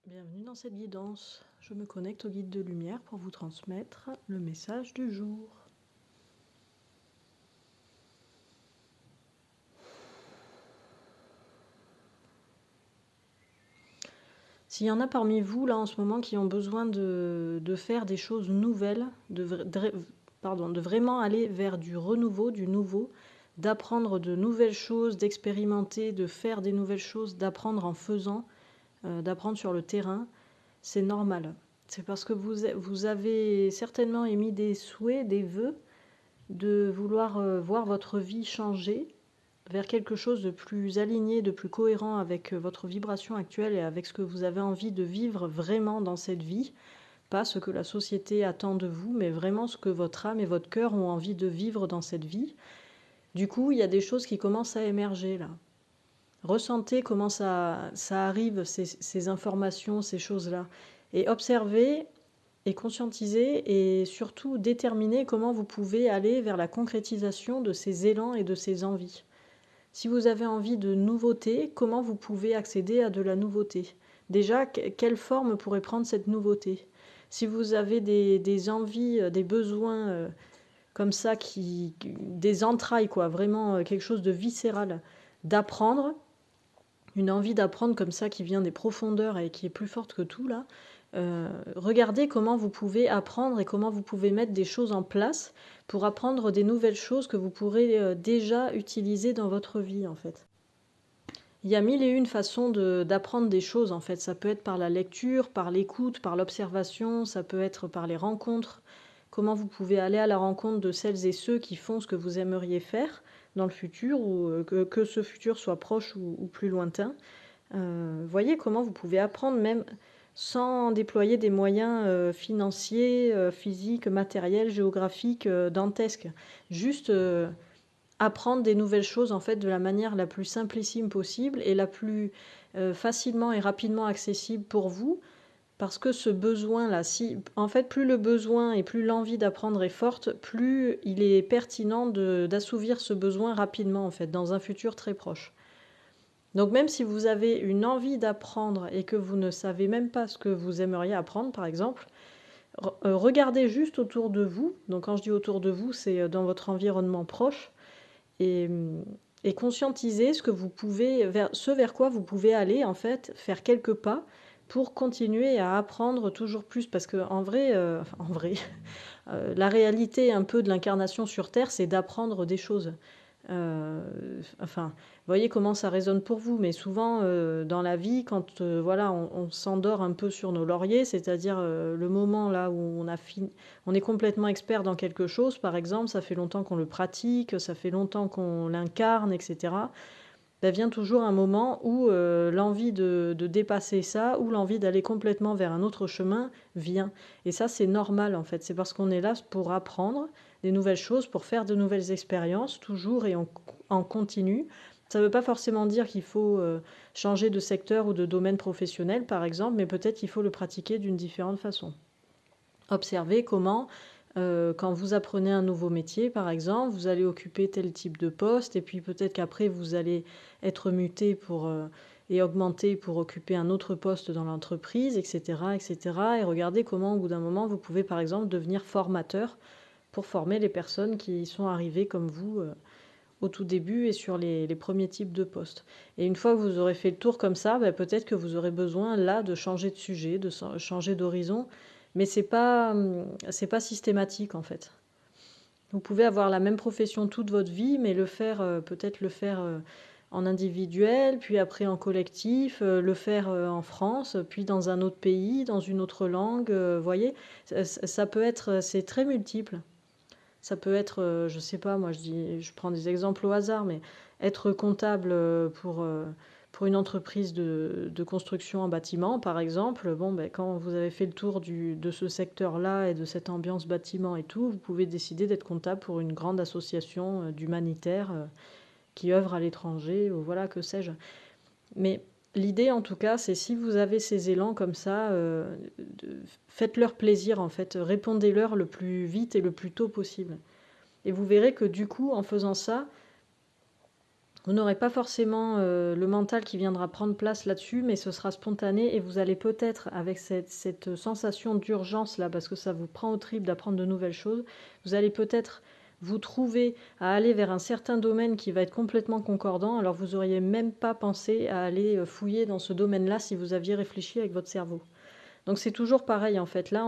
Bienvenue dans cette guidance. Je me connecte au guide de lumière pour vous transmettre le message du jour. S'il y en a parmi vous là en ce moment qui ont besoin de faire des choses nouvelles, de vraiment aller vers du renouveau, du nouveau, d'apprendre de nouvelles choses, d'expérimenter, de faire des nouvelles choses, d'apprendre en faisant, d'apprendre sur le terrain, c'est normal. C'est parce que vous avez certainement émis des souhaits, des vœux, de vouloir voir votre vie changer vers quelque chose de plus aligné, de plus cohérent avec votre vibration actuelle et avec ce que vous avez envie de vivre vraiment dans cette vie. Pas ce que la société attend de vous, mais vraiment ce que votre âme et votre cœur ont envie de vivre dans cette vie. Du coup, il y a des choses qui commencent à émerger là. Ressentez comment ça arrive, ces informations, ces choses-là. Et observez et conscientiser et surtout déterminer comment vous pouvez aller vers la concrétisation de ces élans et de ces envies. Si vous avez envie de nouveauté, comment vous pouvez accéder à de la nouveauté? Déjà, quelle forme pourrait prendre cette nouveauté? Si vous avez des envies, des besoins comme ça, des entrailles, quoi, vraiment quelque chose de viscéral, d'apprendre, une envie d'apprendre comme ça qui vient des profondeurs et qui est plus forte que tout, là, regardez comment vous pouvez apprendre et comment vous pouvez mettre des choses en place pour apprendre des nouvelles choses que vous pourrez déjà utiliser dans votre vie, en fait. Il y a mille et une façons d'apprendre des choses, en fait. Ça peut être par la lecture, par l'écoute, par l'observation, ça peut être par les rencontres. Comment vous pouvez aller à la rencontre de celles et ceux qui font ce que vous aimeriez faire dans le futur, ou que ce futur soit proche ou plus lointain. Voyez comment vous pouvez apprendre même sans déployer des moyens financiers, physiques, matériels, géographiques, dantesques. Juste apprendre des nouvelles choses en fait de la manière la plus simplissime possible et la plus facilement et rapidement accessible pour vous. Parce que ce besoin-là, en fait, plus le besoin et plus l'envie d'apprendre est forte, plus il est pertinent d'assouvir ce besoin rapidement, en fait, dans un futur très proche. Donc même si vous avez une envie d'apprendre et que vous ne savez même pas ce que vous aimeriez apprendre, par exemple, regardez juste autour de vous. Donc quand je dis autour de vous, c'est dans votre environnement proche. Et, et conscientisez ce que vous pouvez, ce vers quoi vous pouvez aller, en fait, faire quelques pas pour continuer à apprendre toujours plus. Parce que en vrai, la réalité un peu de l'incarnation sur Terre, c'est d'apprendre des choses. Vous voyez comment ça résonne pour vous, mais souvent dans la vie, quand voilà, on s'endort un peu sur nos lauriers, c'est-à-dire le moment là où on est complètement expert dans quelque chose, par exemple, ça fait longtemps qu'on le pratique, ça fait longtemps qu'on l'incarne, etc. Vient toujours un moment où l'envie de dépasser ça, ou l'envie d'aller complètement vers un autre chemin vient. Et ça, c'est normal en fait. C'est parce qu'on est là pour apprendre des nouvelles choses, pour faire de nouvelles expériences, toujours et en continu. Ça ne veut pas forcément dire qu'il faut changer de secteur ou de domaine professionnel, par exemple, mais peut-être qu'il faut le pratiquer d'une différente façon. Observez comment, quand vous apprenez un nouveau métier, par exemple, vous allez occuper tel type de poste, et puis peut-être qu'après, vous allez être muté et augmenter pour occuper un autre poste dans l'entreprise, etc., etc. Et regardez comment, au bout d'un moment, vous pouvez, par exemple, devenir formateur pour former les personnes qui sont arrivées comme vous au tout début et sur les premiers types de postes. Et une fois que vous aurez fait le tour comme ça, peut-être que vous aurez besoin là de changer de sujet, de changer d'horizon, mais c'est pas systématique en fait. Vous pouvez avoir la même profession toute votre vie, mais peut-être le faire en individuel, puis après en collectif, le faire en France, puis dans un autre pays, dans une autre langue. Voyez, ça peut être, c'est très multiple. Ça peut être, je sais pas, moi je prends des exemples au hasard, mais être comptable pour une entreprise de construction en bâtiment, par exemple, quand vous avez fait le tour de ce secteur-là et de cette ambiance bâtiment et tout, vous pouvez décider d'être comptable pour une grande association d'humanitaires qui œuvre à l'étranger, ou voilà, que sais-je. Mais l'idée, en tout cas, c'est si vous avez ces élans comme ça, faites-leur plaisir, en fait. Répondez-leur le plus vite et le plus tôt possible. Et vous verrez que du coup, en faisant ça, Vous n'aurez pas forcément le mental qui viendra prendre place là-dessus, mais ce sera spontané et vous allez peut-être, avec cette sensation d'urgence là, parce que ça vous prend au tripes d'apprendre de nouvelles choses, vous allez peut-être vous trouver à aller vers un certain domaine qui va être complètement concordant, alors vous n'auriez même pas pensé à aller fouiller dans ce domaine-là si vous aviez réfléchi avec votre cerveau. Donc c'est toujours pareil en fait, là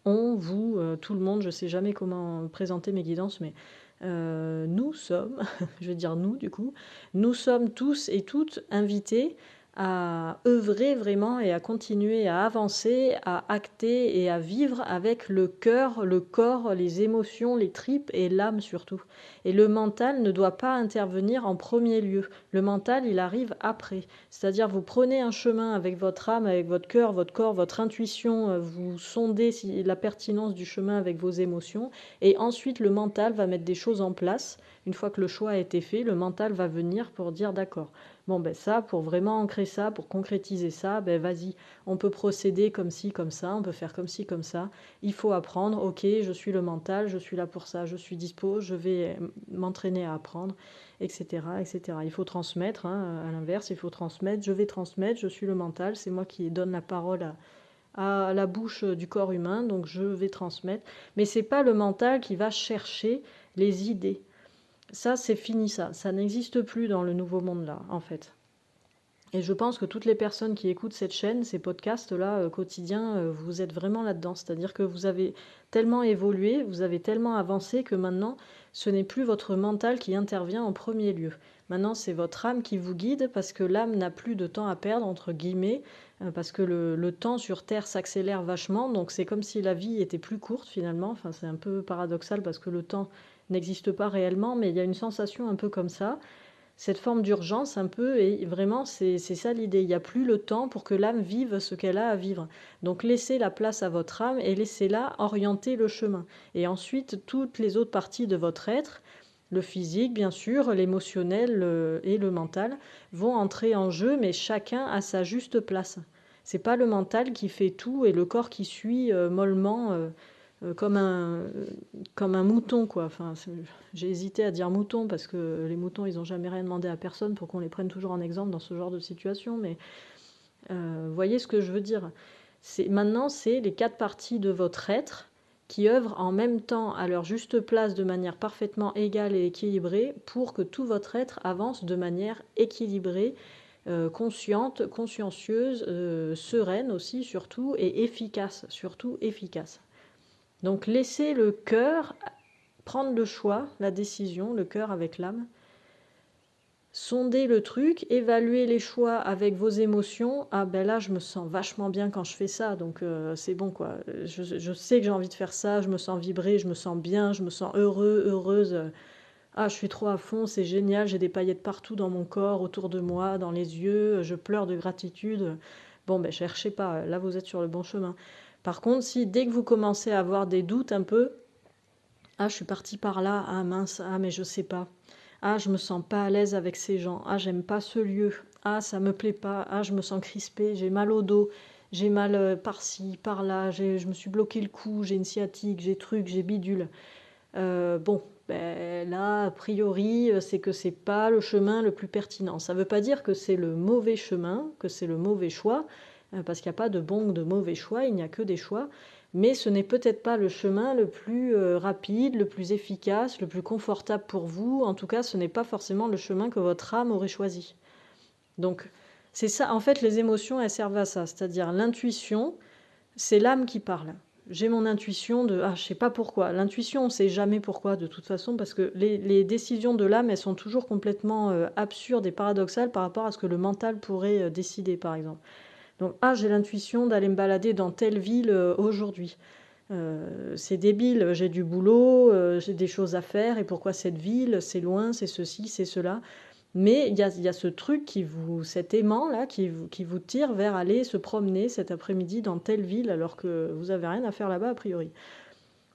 vous, tout le monde, je ne sais jamais comment présenter mes guidances, mais nous sommes, je vais dire nous du coup, nous sommes tous et toutes invités à œuvrer vraiment et à continuer à avancer, à acter et à vivre avec le cœur, le corps, les émotions, les tripes et l'âme surtout. Et le mental ne doit pas intervenir en premier lieu. Le mental, il arrive après. C'est-à-dire vous prenez un chemin avec votre âme, avec votre cœur, votre corps, votre intuition, vous sondez la pertinence du chemin avec vos émotions et ensuite le mental va mettre des choses en place. Une fois que le choix a été fait, le mental va venir pour dire d'accord. Bon, ben ça, pour vraiment ancrer ça, pour concrétiser ça, ben vas-y, on peut procéder comme ci, comme ça, on peut faire comme ci, comme ça. Il faut apprendre, ok, je suis le mental, je suis là pour ça, je suis dispo, je vais m'entraîner à apprendre, etc., etc. Il faut transmettre, hein, à l'inverse, il faut transmettre, je vais transmettre, je suis le mental, c'est moi qui donne la parole à la bouche du corps humain, donc je vais transmettre. Mais c'est pas le mental qui va chercher les idées. Ça, c'est fini, ça n'existe plus dans le nouveau monde-là, en fait. Et je pense que toutes les personnes qui écoutent cette chaîne, ces podcasts-là quotidiens, vous êtes vraiment là-dedans. C'est-à-dire que vous avez tellement évolué, vous avez tellement avancé que maintenant, ce n'est plus votre mental qui intervient en premier lieu. Maintenant, c'est votre âme qui vous guide parce que l'âme n'a plus de temps à perdre, entre guillemets, parce que le temps sur Terre s'accélère vachement. Donc c'est comme si la vie était plus courte finalement. Enfin, c'est un peu paradoxal parce que le temps n'existe pas réellement, mais il y a une sensation un peu comme ça. Cette forme d'urgence un peu, et vraiment c'est ça l'idée, il n'y a plus le temps pour que l'âme vive ce qu'elle a à vivre. Donc laissez la place à votre âme et laissez-la orienter le chemin. Et ensuite, toutes les autres parties de votre être, le physique bien sûr, l'émotionnel et le mental, vont entrer en jeu, mais chacun à sa juste place. C'est pas le mental qui fait tout et le corps qui suit mollement comme un mouton, quoi. Enfin, j'ai hésité à dire mouton parce que les moutons, ils n'ont jamais rien demandé à personne pour qu'on les prenne toujours en exemple dans ce genre de situation. Mais voyez ce que je veux dire. Maintenant, c'est les 4 parties de votre être qui œuvrent en même temps à leur juste place de manière parfaitement égale et équilibrée pour que tout votre être avance de manière équilibrée, consciente, consciencieuse, sereine aussi surtout, et efficace, surtout efficace. Donc laissez le cœur prendre le choix, la décision, le cœur avec l'âme. Sondez le truc, évaluez les choix avec vos émotions. Ah ben là, je me sens vachement bien quand je fais ça, donc c'est bon quoi. Je sais que j'ai envie de faire ça, je me sens vibrer, je me sens bien, je me sens heureux, heureuse. Ah, je suis trop à fond, c'est génial, j'ai des paillettes partout dans mon corps, autour de moi, dans les yeux, je pleure de gratitude. Bon, ben cherchez pas, là vous êtes sur le bon chemin. Par contre, si dès que vous commencez à avoir des doutes un peu, ah, je suis partie par là, ah mince, ah mais je sais pas. Ah, je me sens pas à l'aise avec ces gens. Ah, j'aime pas ce lieu. Ah, ça me plaît pas. Ah, je me sens crispée, j'ai mal au dos. J'ai mal par-ci, par-là, je me suis bloqué le cou, j'ai une sciatique, j'ai truc, j'ai bidule. Bon, ben là, a priori, c'est que c'est pas le chemin le plus pertinent. Ça veut pas dire que c'est le mauvais chemin, que c'est le mauvais choix, parce qu'il n'y a pas de bon ou de mauvais choix, il n'y a que des choix. Mais ce n'est peut-être pas le chemin le plus rapide, le plus efficace, le plus confortable pour vous. En tout cas, ce n'est pas forcément le chemin que votre âme aurait choisi. Donc, c'est ça. En fait, les émotions, elles servent à ça. C'est-à-dire l'intuition, c'est l'âme qui parle. J'ai mon intuition de je sais pas pourquoi. L'intuition, on ne sait jamais pourquoi de toute façon, parce que les décisions de l'âme, elles sont toujours complètement absurdes et paradoxales par rapport à ce que le mental pourrait décider, par exemple. Donc, j'ai l'intuition d'aller me balader dans telle ville aujourd'hui. C'est débile, j'ai du boulot, j'ai des choses à faire, et pourquoi cette ville, c'est loin, c'est ceci, c'est cela. Mais il y a ce truc cet aimant-là qui vous tire vers aller se promener cet après-midi dans telle ville alors que vous n'avez rien à faire là-bas a priori.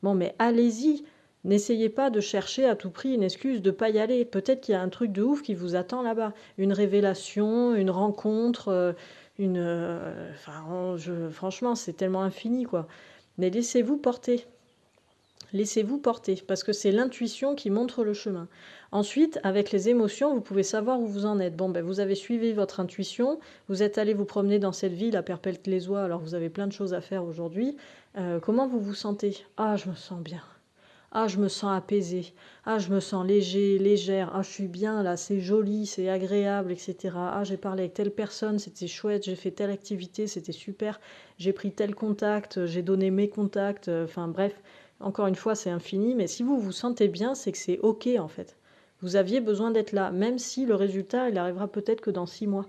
Bon, mais allez-y, n'essayez pas de chercher à tout prix une excuse de ne pas y aller. Peut-être qu'il y a un truc de ouf qui vous attend là-bas. Une révélation, une rencontre, franchement, c'est tellement infini, quoi. Mais laissez-vous porter. Laissez-vous porter, parce que c'est l'intuition qui montre le chemin. Ensuite, avec les émotions, vous pouvez savoir où vous en êtes. Bon, ben, vous avez suivi votre intuition, vous êtes allé vous promener dans cette ville à Perpète-les-Oies, alors vous avez plein de choses à faire aujourd'hui. Comment vous vous sentez? Ah, je me sens bien. Ah, je me sens apaisée. Ah, je me sens léger, légère. Ah, je suis bien là, c'est joli, c'est agréable, etc. Ah, j'ai parlé avec telle personne, c'était chouette, j'ai fait telle activité, c'était super. J'ai pris tel contact, j'ai donné mes contacts. Enfin bref, encore une fois, c'est infini. Mais si vous vous sentez bien, c'est que c'est OK en fait. Vous aviez besoin d'être là, même si le résultat, il arrivera peut-être que dans 6 mois.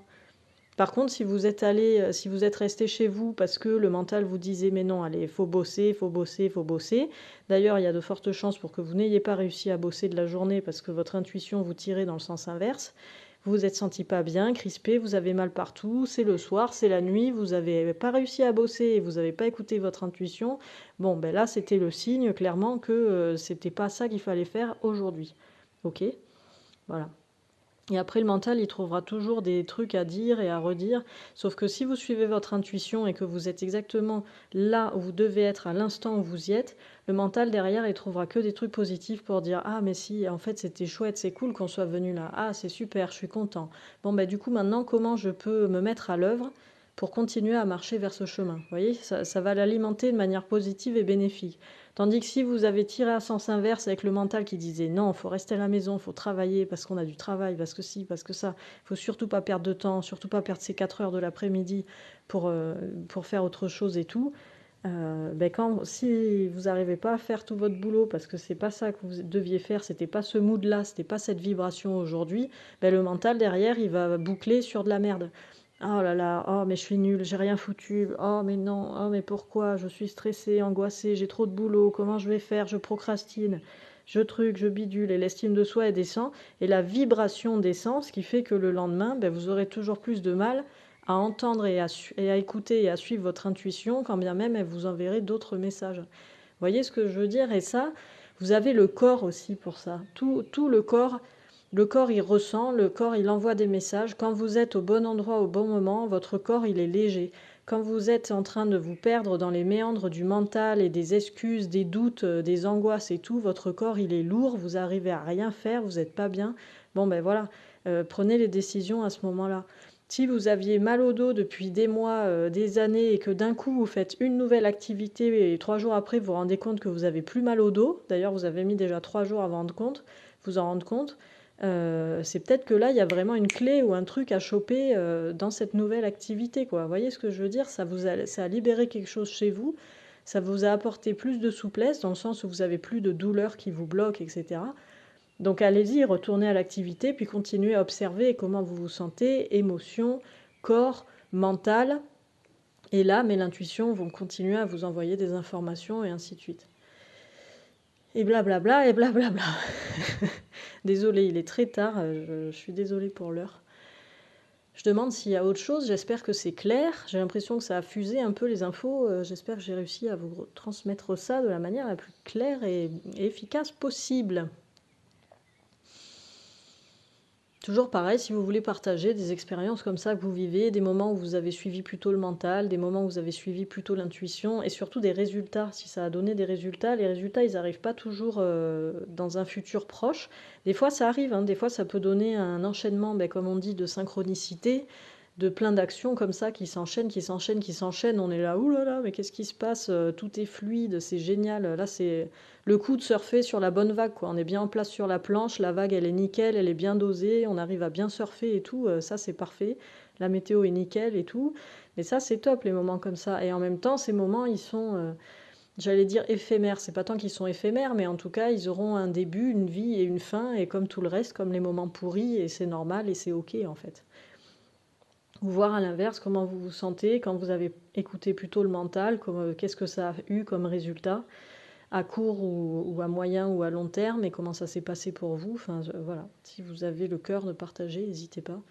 Par contre, si vous êtes resté chez vous parce que le mental vous disait mais non, allez, faut bosser, faut bosser, faut bosser. D'ailleurs, il y a de fortes chances pour que vous n'ayez pas réussi à bosser de la journée parce que votre intuition vous tirait dans le sens inverse. Vous vous êtes senti pas bien, crispé, vous avez mal partout, c'est le soir, c'est la nuit, vous n'avez pas réussi à bosser et vous n'avez pas écouté votre intuition. Bon, ben là, c'était le signe clairement que c'était pas ça qu'il fallait faire aujourd'hui. Ok? Voilà. Et après, le mental, il trouvera toujours des trucs à dire et à redire. Sauf que si vous suivez votre intuition et que vous êtes exactement là où vous devez être à l'instant où vous y êtes, le mental, derrière, il trouvera que des trucs positifs pour dire « Ah, mais si, en fait, c'était chouette, c'est cool qu'on soit venu là. Ah, c'est super, je suis content. Bon, bah du coup, maintenant, comment je peux me mettre à l'œuvre pour continuer à marcher vers ce chemin ?» Vous voyez, ça va l'alimenter de manière positive et bénéfique. Tandis que si vous avez tiré à sens inverse avec le mental qui disait non, il faut rester à la maison, il faut travailler parce qu'on a du travail, parce que si, parce que ça, il faut surtout pas perdre de temps, surtout pas perdre ces 4 heures de l'après-midi pour faire autre chose et tout. Si vous n'arrivez pas à faire tout votre boulot parce que c'est pas ça que vous deviez faire, c'était pas ce mood-là, c'était pas cette vibration aujourd'hui, le mental derrière, il va boucler sur de la merde. Oh là là, oh mais je suis nulle, j'ai rien foutu, oh mais non, oh mais pourquoi, je suis stressée, angoissée, j'ai trop de boulot, comment je vais faire, je procrastine, je bidule, et l'estime de soi elle descend, et la vibration descend, ce qui fait que le lendemain, vous aurez toujours plus de mal à entendre et à écouter et à suivre votre intuition, quand bien même elle vous enverrait d'autres messages. Vous voyez ce que je veux dire? Et ça, vous avez le corps aussi pour ça. Tout le corps, il ressent, le corps, il envoie des messages. Quand vous êtes au bon endroit, au bon moment, votre corps, il est léger. Quand vous êtes en train de vous perdre dans les méandres du mental et des excuses, des doutes, des angoisses et tout, votre corps, il est lourd, vous arrivez à rien faire, vous n'êtes pas bien. Bon, voilà, prenez les décisions à ce moment-là. Si vous aviez mal au dos depuis des mois, des années, et que d'un coup vous faites une nouvelle activité et 3 jours après vous vous rendez compte que vous avez plus mal au dos, d'ailleurs vous avez mis déjà 3 jours à vous en rendre compte, c'est peut-être que là il y a vraiment une clé ou un truc à choper dans cette nouvelle activité, quoi. Vous voyez ce que je veux dire? Ça a libéré quelque chose chez vous, ça vous a apporté plus de souplesse dans le sens où vous avez plus de douleurs qui vous bloquent, etc. Donc allez-y, retournez à l'activité, puis continuez à observer comment vous vous sentez, émotions, corps, mental. Et l'âme et l'intuition vont continuer à vous envoyer des informations et ainsi de suite. Et blablabla, et blablabla. Désolée, il est très tard, je suis désolée pour l'heure. Je demande s'il y a autre chose, j'espère que c'est clair. J'ai l'impression que ça a fusé un peu les infos. J'espère que j'ai réussi à vous transmettre ça de la manière la plus claire et efficace possible. Toujours pareil, si vous voulez partager des expériences comme ça que vous vivez, des moments où vous avez suivi plutôt le mental, des moments où vous avez suivi plutôt l'intuition, et surtout des résultats, si ça a donné des résultats. Les résultats, ils n'arrivent pas toujours dans un futur proche. Des fois, ça arrive, des fois, ça peut donner un enchaînement, comme on dit, de synchronicité, de plein d'actions comme ça qui s'enchaînent, qui s'enchaînent, qui s'enchaînent. On est là, oulala, mais qu'est-ce qui se passe? Tout est fluide, c'est génial. Là, c'est le coup de surfer sur la bonne vague, quoi. On est bien en place sur la planche, la vague, elle est nickel, elle est bien dosée, on arrive à bien surfer et tout. Ça, c'est parfait. La météo est nickel et tout. Mais ça, c'est top, les moments comme ça. Et en même temps, ces moments, ils sont, j'allais dire éphémères. C'est pas tant qu'ils sont éphémères, mais en tout cas, ils auront un début, une vie et une fin, et comme tout le reste, comme les moments pourris, et c'est normal et c'est OK, en fait. Ou voir à l'inverse comment vous vous sentez quand vous avez écouté plutôt le mental, qu'est-ce que ça a eu comme résultat, à court ou à moyen ou à long terme, et comment ça s'est passé pour vous. Enfin, voilà, si vous avez le cœur de partager, n'hésitez pas.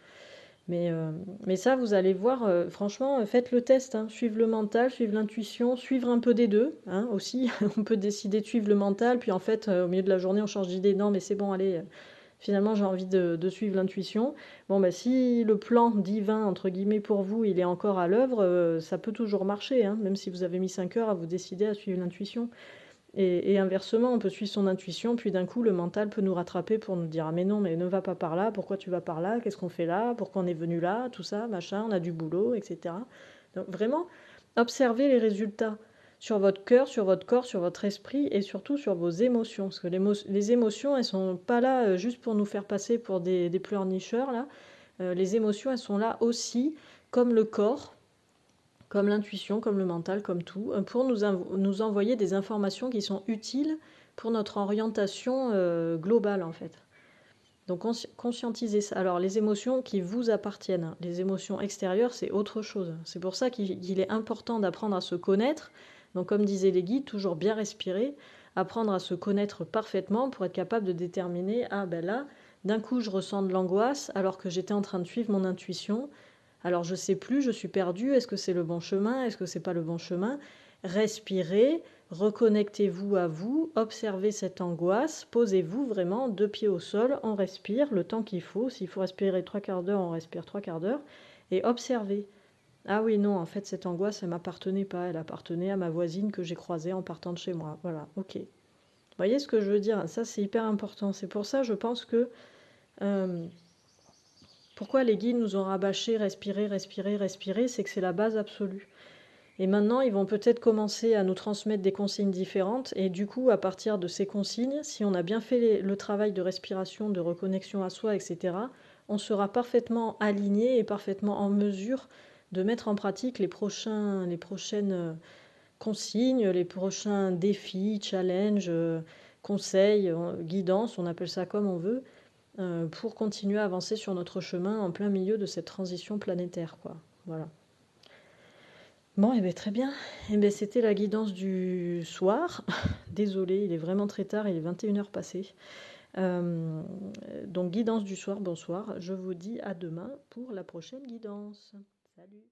Mais ça, vous allez voir, franchement, faites le test, suivre le mental, suivre l'intuition, suivre un peu des deux, aussi. On peut décider de suivre le mental, puis en fait, au milieu de la journée, on change d'idée. Non, mais c'est bon, allez, finalement, j'ai envie de suivre l'intuition. Bon, si le plan divin, entre guillemets, pour vous, il est encore à l'œuvre, ça peut toujours marcher, même si vous avez mis 5 heures à vous décider à suivre l'intuition. Et inversement, on peut suivre son intuition, puis d'un coup, le mental peut nous rattraper pour nous dire: «Ah mais non, mais ne va pas par là, pourquoi tu vas par là? Qu'est-ce qu'on fait là? Pourquoi on est venu là? Tout ça, machin, on a du boulot», et cetera. Donc vraiment, observez les résultats sur votre cœur, sur votre corps, sur votre esprit et surtout sur vos émotions. Parce que les émotions, elles sont pas là juste pour nous faire passer pour des pleurnicheurs, là. Les émotions, elles sont là aussi, comme le corps, comme l'intuition, comme le mental, comme tout, pour nous envoyer des informations qui sont utiles pour notre orientation globale, en fait. Donc conscientisez ça. Alors les émotions qui vous appartiennent, hein. Les émotions extérieures, c'est autre chose. C'est pour ça qu'il est important d'apprendre à se connaître. Donc comme disaient les guides, toujours bien respirer, apprendre à se connaître parfaitement pour être capable de déterminer, ah ben là, d'un coup je ressens de l'angoisse alors que j'étais en train de suivre mon intuition. Alors je sais plus, je suis perdue, est-ce que c'est le bon chemin, est-ce que c'est pas le bon chemin? Respirez, reconnectez-vous à vous, observez cette angoisse, posez-vous vraiment 2 pieds au sol, on respire le temps qu'il faut. S'il faut respirer 3/4 d'heure, on respire 3/4 d'heure et observez. Ah oui, non, en fait, cette angoisse, elle m'appartenait pas, elle appartenait à ma voisine que j'ai croisée en partant de chez moi. Voilà, ok. Vous voyez ce que je veux dire? Ça, c'est hyper important. C'est pour ça, je pense que pourquoi les guides nous ont rabâché respirer, respirer, respirer, c'est que c'est la base absolue. Et maintenant, ils vont peut-être commencer à nous transmettre des consignes différentes. Et du coup, à partir de ces consignes, si on a bien fait le travail de respiration, de reconnexion à soi, etc., on sera parfaitement aligné et parfaitement en mesure de mettre en pratique les prochaines consignes, les prochains défis, challenges, conseils, guidances, on appelle ça comme on veut, pour continuer à avancer sur notre chemin en plein milieu de cette transition planétaire, quoi. Voilà. Bon, et bien très bien. Et bien c'était la guidance du soir. Désolée, il est vraiment très tard, il est 21h passé. Donc guidance du soir, bonsoir. Je vous dis à demain pour la prochaine guidance. Salut.